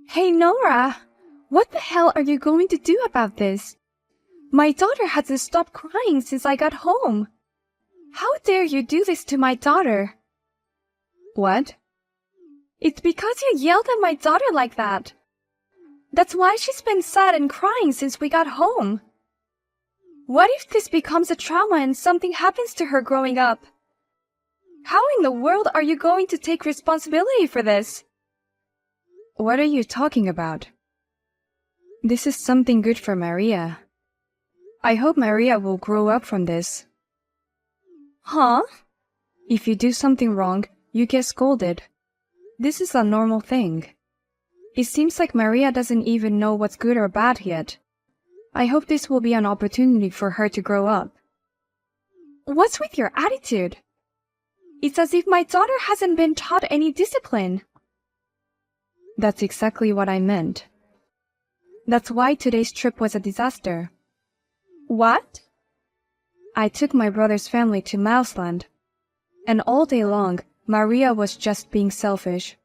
Hey Nora, what the hell are you going to do about this? My daughter hasn't stopped crying since I got home. How dare you do this to my daughter? What? It's because you yelled at my daughter like that. That's why she's been sad and crying since we got home. What if this becomes a trauma and something happens to her growing up? How in the world are you going to take responsibility for this? What are you talking about? This is something good for Maria. I hope Maria will grow up from this. Huh? If you do something wrong, you get scolded. This is a normal thing. It seems like Maria doesn't even know what's good or bad yet. I hope this will be an opportunity for her to grow up. What's with your attitude? It's as if my daughter hasn't been taught any discipline. That's exactly what I meant. That's why today's trip was a disaster. What? I took my brother's family to Mouseland, and all day long, Maria was just being selfish.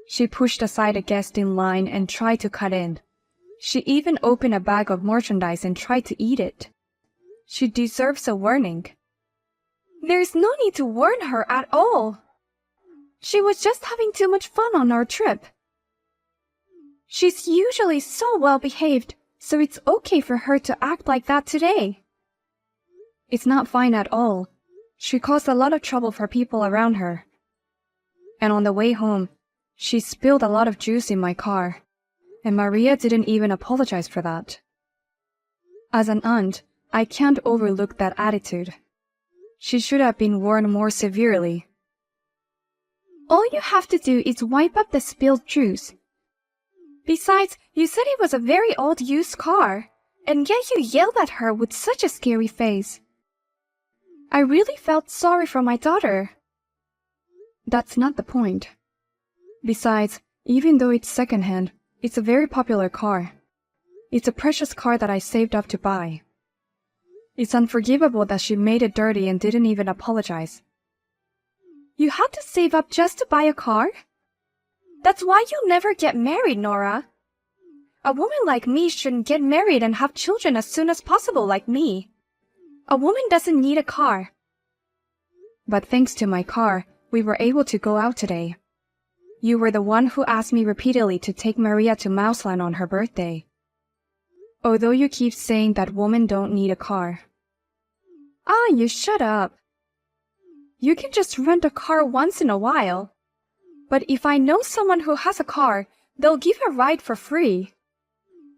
She pushed aside a guest in line and tried to cut in. She even opened a bag of merchandise and tried to eat it. She deserves a warning. There's no need to warn her at all. She was just having too much fun on our trip. She's usually so well behaved, so it's okay for her to act like that today. It's not fine at all. She caused a lot of trouble for people around her. And on the way home, she spilled a lot of juice in my car, and Maria didn't even apologize for that. As an aunt, I can't overlook that attitude. She should have been warned more severely. All you have to do is wipe up the spilled juice. Besides, you said it was a very old used car, and yet you yelled at her with such a scary face. I really felt sorry for my daughter. That's not the point. Besides, even though it's secondhand, it's a very popular car. It's a precious car that I saved up to buy. It's unforgivable that she made it dirty and didn't even apologize. You had to save up just to buy a car? That's why you'll never get married, Nora. A woman like me shouldn't get married and have children as soon as possible like me. A woman doesn't need a car. But thanks to my car, we were able to go out today. You were the one who asked me repeatedly to take Maria to Mouseland on her birthday. Although you keep saying that women don't need a car. Ah, you shut up. You can just rent a car once in a while. But if I know someone who has a car, they'll give a ride for free.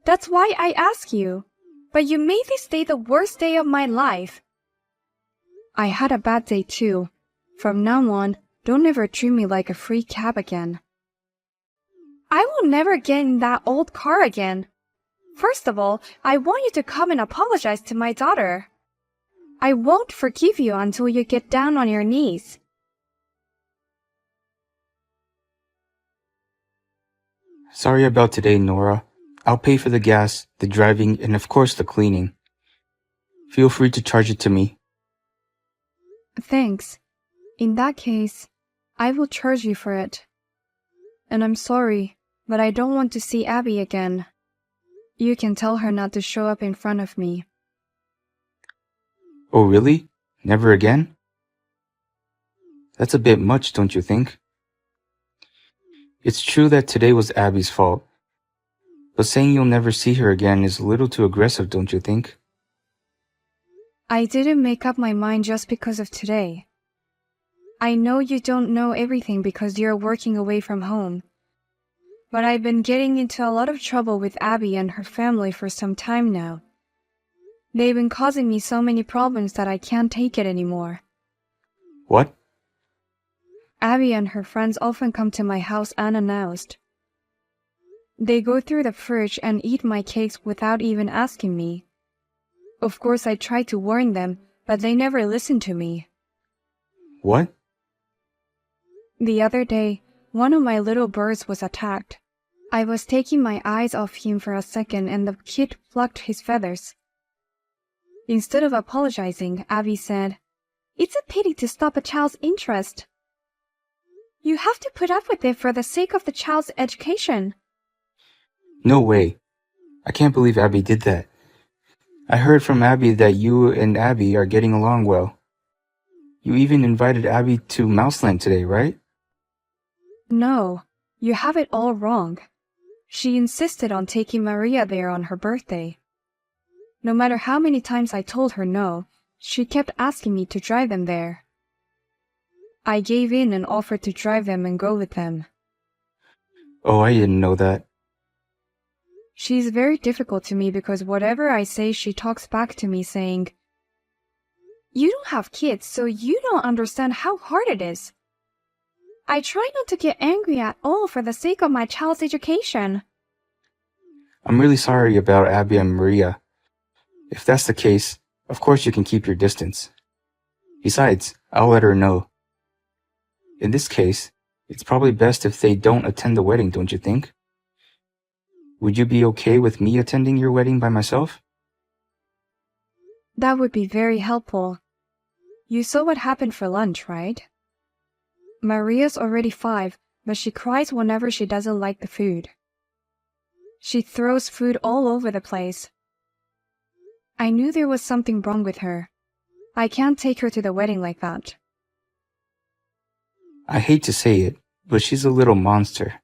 That's why I ask you. But you made this day the worst day of my life. I had a bad day too. From now on, don't ever treat me like a free cab again. I will never get in that old car again. First of all, I want you to come and apologize to my daughter. I won't forgive you until you get down on your knees. Sorry about today, Nora. I'll pay for the gas, the driving, and of course the cleaning. Feel free to charge it to me. Thanks. In that case, I will charge you for it. And I'm sorry, but I don't want to see Abby again. You can tell her not to show up in front of me. Oh, really? Never again? That's a bit much, don't you think? It's true that today was Abby's fault. But saying you'll never see her again is a little too aggressive, don't you think? I didn't make up my mind just because of today. I know you don't know everything because you're working away from home. But I've been getting into a lot of trouble with Abby and her family for some time now. They've been causing me so many problems that I can't take it anymore. What? Abby and her friends often come to my house unannounced. They go through the fridge and eat my cakes without even asking me. Of course, I try to warn them, but they never listen to me. What? The other day, one of my little birds was attacked. I was taking my eyes off him for a second and the kid plucked his feathers. Instead of apologizing, Abby said, "It's a pity to stop a child's interest. You have to put up with it for the sake of the child's education. No way. I can't believe Abby did that. I heard from Abby that you and Abby are getting along well. You even invited Abby to Mouseland today, right? No, you have it all wrong. She insisted on taking Maria there on her birthday. No matter how many times I told her no, she kept asking me to drive them there. I gave in and offered to drive them and go with them. Oh, I didn't know that. She's very difficult to me because whatever I say, she talks back to me saying, "You don't have kids, so you don't understand how hard it is." I try not to get angry at all for the sake of my child's education. I'm really sorry about Abby and Maria. If that's the case, of course you can keep your distance. Besides, I'll let her know. In this case, it's probably best if they don't attend the wedding, don't you think? Would you be okay with me attending your wedding by myself? That would be very helpful. You saw what happened for lunch, right? Maria's already 5, but she cries whenever she doesn't like the food. She throws food all over the place. I knew there was something wrong with her. I can't take her to the wedding like that. I hate to say it, but she's a little monster.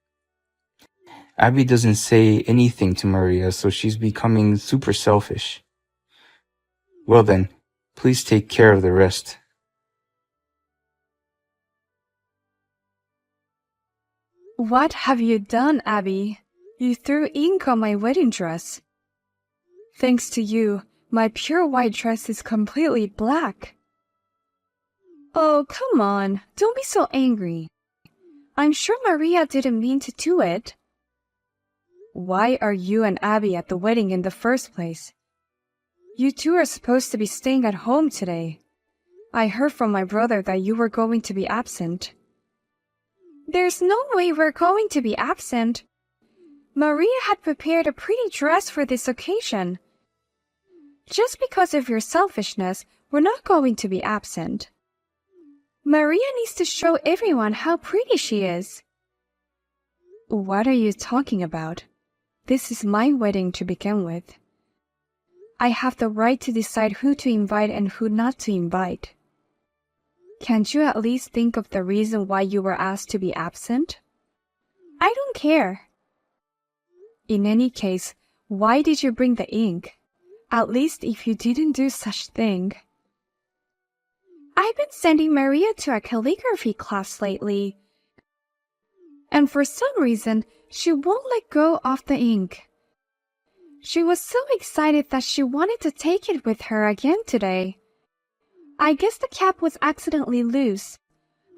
Abby doesn't say anything to Maria, so she's becoming super selfish. Well then, please take care of the rest. What have you done, Abby? You threw ink on my wedding dress. Thanks to you, my pure white dress is completely black. Oh, come on, don't be so angry. I'm sure Maria didn't mean to do it. Why are you and Abby at the wedding in the first place? You two are supposed to be staying at home today. I heard from my brother that you were going to be absent. There's no way we're going to be absent. Maria had prepared a pretty dress for this occasion. Just because of your selfishness, we're not going to be absent. Maria needs to show everyone how pretty she is. What are you talking about? This is my wedding to begin with. I have the right to decide who to invite and who not to invite. Can't you at least think of the reason why you were asked to be absent? I don't care. In any case, why did you bring the ink? At least if you didn't do such thing. I've been sending Maria to a calligraphy class lately, and for some reason, she won't let go of the ink. She was so excited that she wanted to take it with her again today. I guess the cap was accidentally loose.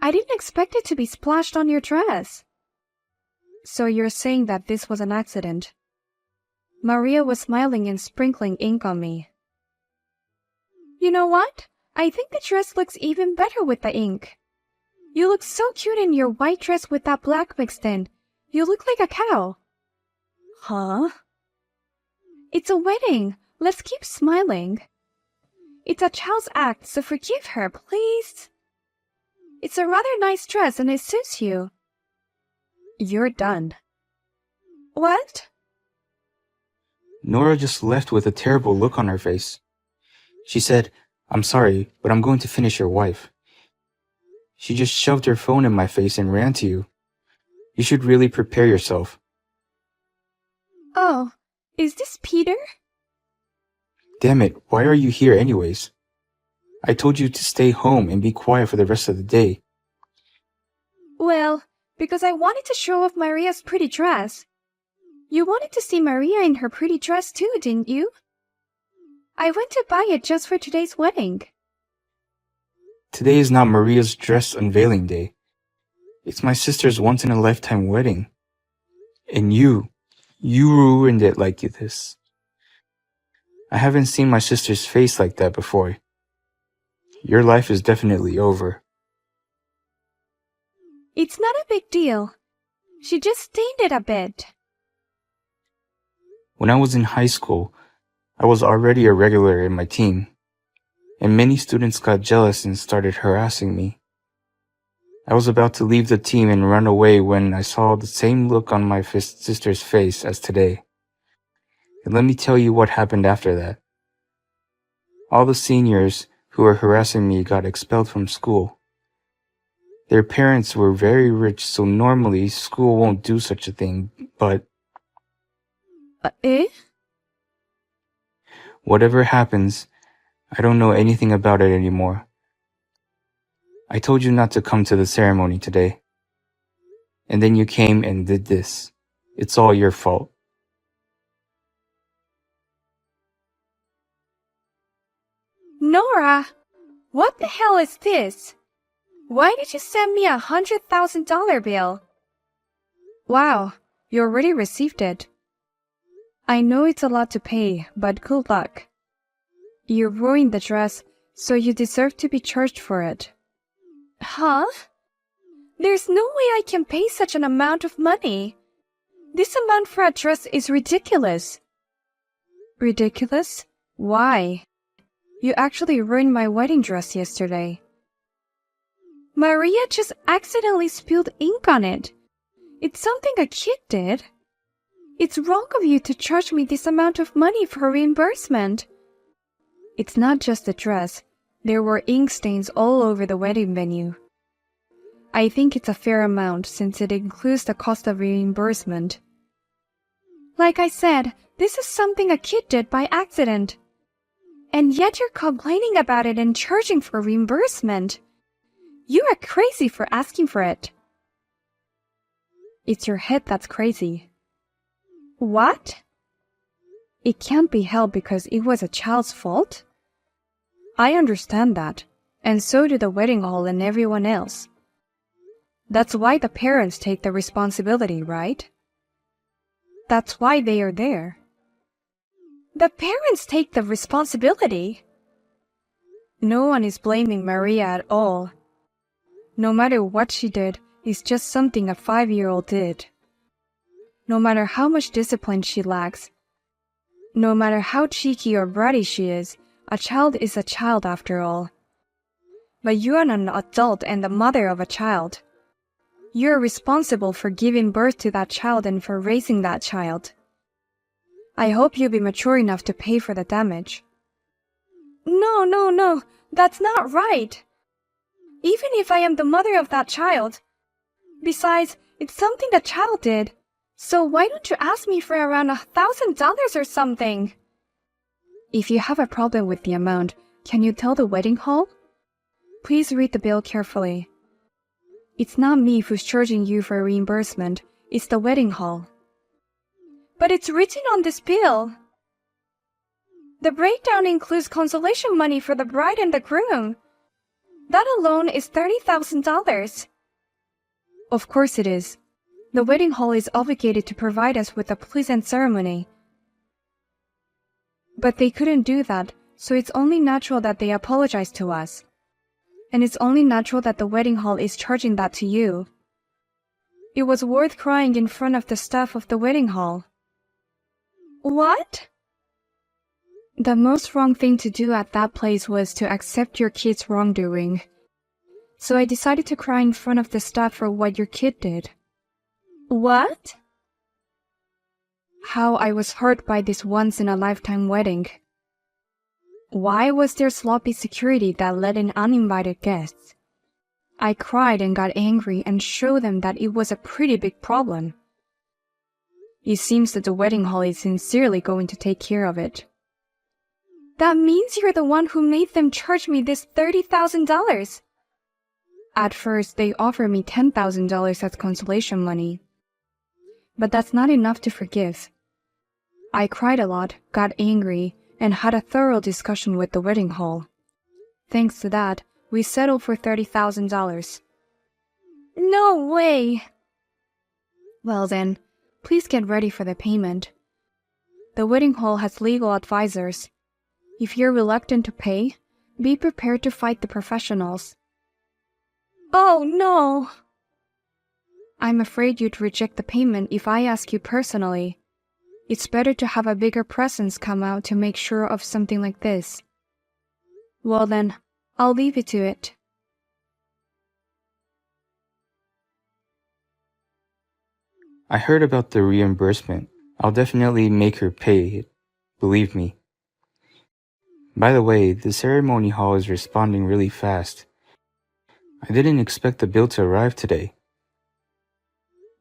I didn't expect it to be splashed on your dress. So you're saying that this was an accident? Maria was smiling and sprinkling ink on me. You know what? I think the dress looks even better with the ink. You look so cute in your white dress with that black mixed in. You look like a cow. Huh? It's a wedding. Let's keep smiling. It's a child's act, so forgive her, please. It's a rather nice dress and it suits you. You're done. What? Nora just left with a terrible look on her face. She said, "I'm sorry, but I'm going to finish your wife." She just shoved her phone in my face and ran to you. You should really prepare yourself. Oh, is this Peter? Damn it, why are you here anyways? I told you to stay home and be quiet for the rest of the day. Well, because I wanted to show off Maria's pretty dress. You wanted to see Maria in her pretty dress too, didn't you? I went to buy it just for today's wedding. Today is not Maria's dress unveiling day. It's my sister's once-in-a-lifetime wedding. And you ruined it like this. I haven't seen my sister's face like that before. Your life is definitely over. It's not a big deal. She just stained it a bit. When I was in high school, I was already a regular in my team, and many students got jealous and started harassing me. I was about to leave the team and run away when I saw the same look on my sister's face as today. And let me tell you what happened after that. All the seniors who were harassing me got expelled from school. Their parents were very rich, so normally school won't do such a thing, but Eh? whatever happens, I don't know anything about it anymore. I told you not to come to the ceremony today. And then you came and did this. It's all your fault. Nora, what the hell is this? Why did you send me $100,000 bill? Wow, you already received it. I know it's a lot to pay, but good luck. You ruined the dress, so you deserve to be charged for it. Huh? There's no way I can pay such an amount of money. This amount for a dress is ridiculous. Ridiculous? Why? You actually ruined my wedding dress yesterday. Maria just accidentally spilled ink on it. It's something a kid did. It's wrong of you to charge me this amount of money for reimbursement. It's not just the dress. There were ink stains all over the wedding venue. I think it's a fair amount since it includes the cost of reimbursement. Like I said, this is something a kid did by accident. And yet you're complaining about it and charging for reimbursement. You are crazy for asking for it. It's your head that's crazy. What? It can't be held because it was a child's fault? I understand that, and so do the wedding hall and everyone else. That's why the parents take the responsibility, right? That's why they are there. The parents take the responsibility? No one is blaming Maria at all. No matter what she did, it's just something a 5-year-old did. No matter how much discipline she lacks, no matter how cheeky or bratty she is, a child is a child after all. But you are an adult and the mother of a child. You are responsible for giving birth to that child and for raising that child. I hope you'll be mature enough to pay for the damage. No, that's not right. Even if I am the mother of that child. Besides, it's something the child did. So why don't you ask me for around $1,000 or something? If you have a problem with the amount, can you tell the wedding hall? Please read the bill carefully. It's not me who's charging you for reimbursement, it's the wedding hall. But it's written on this bill. The breakdown includes consolation money for the bride and the groom. That alone is $30,000. Of course it is. The wedding hall is obligated to provide us with a pleasant ceremony. But they couldn't do that, so it's only natural that they apologize to us. And it's only natural that the wedding hall is charging that to you. It was worth crying in front of the staff of the wedding hall. What? The most wrong thing to do at that place was to accept your kid's wrongdoing. So I decided to cry in front of the staff for what your kid did. What? How I was hurt by this once-in-a-lifetime wedding. Why was there sloppy security that let in uninvited guests? I cried and got angry and showed them that it was a pretty big problem. It seems that the wedding hall is sincerely going to take care of it. That means you're the one who made them charge me this $30,000. At first, they offered me $10,000 as consolation money. But that's not enough to forgive. I cried a lot, got angry, and had a thorough discussion with the wedding hall. Thanks to that, we settled for $30,000. No way! Well then, please get ready for the payment. The wedding hall has legal advisors. If you're reluctant to pay, be prepared to fight the professionals. Oh no! I'm afraid you'd reject the payment if I ask you personally. It's better to have a bigger presence come out to make sure of something like this. Well then, I'll leave you to it. I heard about the reimbursement. I'll definitely make her pay it. Believe me. By the way, the ceremony hall is responding really fast. I didn't expect the bill to arrive today.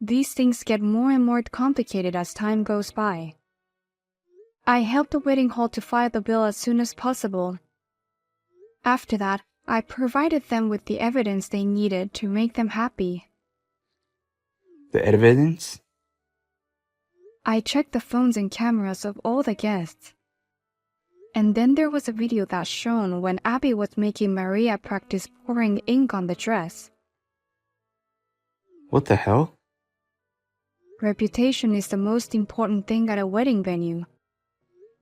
These things get more and more complicated as time goes by. I helped the wedding hall to file the bill as soon as possible. After that, I provided them with the evidence they needed to make them happy. The evidence? I checked the phones and cameras of all the guests. And then there was a video that shown when Abby was making Maria practice pouring ink on the dress. What the hell? Reputation is the most important thing at a wedding venue.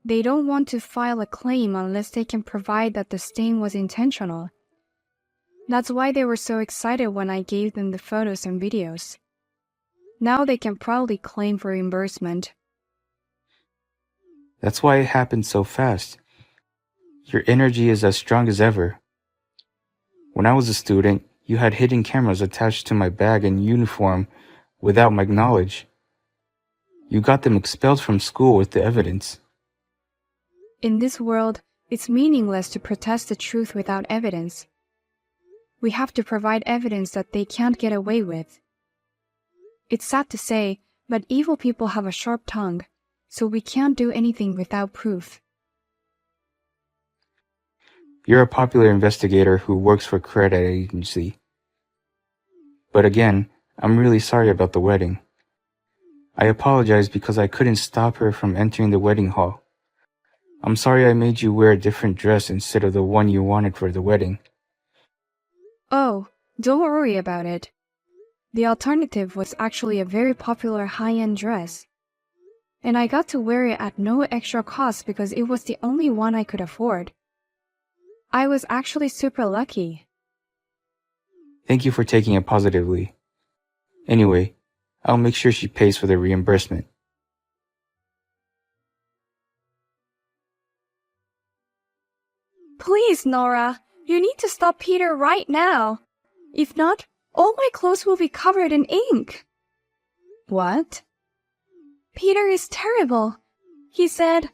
They don't want to file a claim unless they can provide that the stain was intentional. That's why they were so excited when I gave them the photos and videos. Now they can probably claim for reimbursement. That's why it happened so fast. Your energy is as strong as ever. When I was a student, you had hidden cameras attached to my bag and uniform without my knowledge. You got them expelled from school with the evidence. In this world, it's meaningless to protest the truth without evidence. We have to provide evidence that they can't get away with. It's sad to say, but evil people have a sharp tongue, so we can't do anything without proof. You're a popular investigator who works for a credit agency. But again, I'm really sorry about the wedding. I apologize because I couldn't stop her from entering the wedding hall. I'm sorry I made you wear a different dress instead of the one you wanted for the wedding. Oh, don't worry about it. The alternative was actually a very popular high-end dress. And I got to wear it at no extra cost because it was the only one I could afford. I was actually super lucky. Thank you for taking it positively. Anyway, I'll make sure she pays for the reimbursement. Please, Nora, you need to stop Peter right now. If not, all my clothes will be covered in ink. What? Peter is terrible. He said,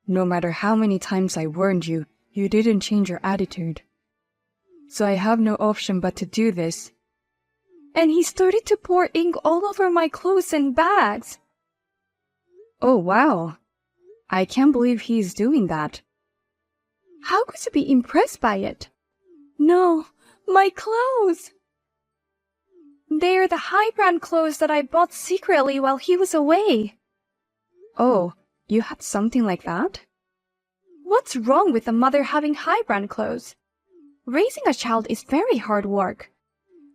"No matter how many times I warned you, you didn't change your attitude. So I have no option but to do this." And he started to pour ink all over my clothes and bags. Oh, wow. I can't believe he's doing that. How could you be impressed by it? No, my clothes. They're the high-brand clothes that I bought secretly while he was away. Oh, you had something like that? What's wrong with a mother having high-brand clothes? Raising a child is very hard work.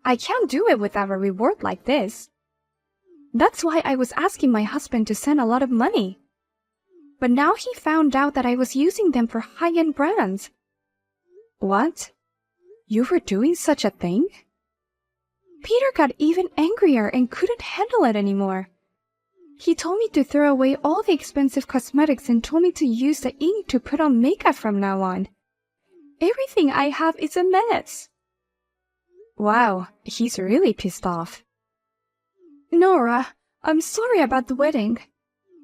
I can't do it without a reward like this. That's why I was asking my husband to send a lot of money. But now he found out that I was using them for high-end brands. What? You were doing such a thing? Peter got even angrier and couldn't handle it anymore. He told me to throw away all the expensive cosmetics and told me to use the ink to put on makeup from now on. Everything I have is a mess. Wow, he's really pissed off. Nora, I'm sorry about the wedding.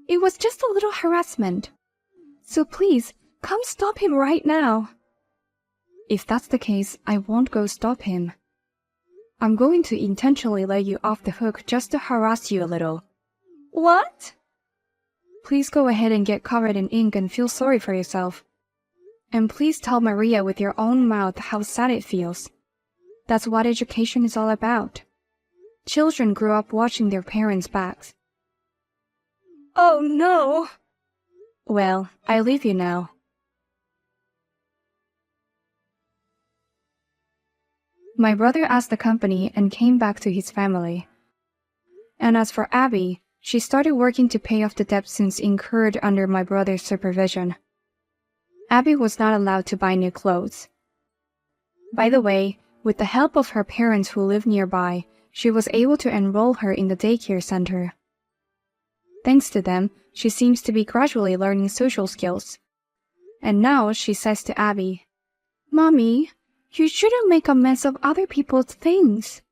It was just a little harassment. So please, come stop him right now. If that's the case, I won't go stop him. I'm going to intentionally let you off the hook just to harass you a little. What? Please go ahead and get covered in ink and feel sorry for yourself. And please tell Maria with your own mouth how sad it feels. That's what education is all about. Children grow up watching their parents' backs. Oh no! Well, I leave you now. My brother asked the company and came back to his family. And as for Abby, she started working to pay off the debt since incurred under my brother's supervision. Abby was not allowed to buy new clothes. By the way, with the help of her parents who live nearby, she was able to enroll her in the daycare center. Thanks to them, she seems to be gradually learning social skills. And now she says to Abby, "Mommy, you shouldn't make a mess of other people's things."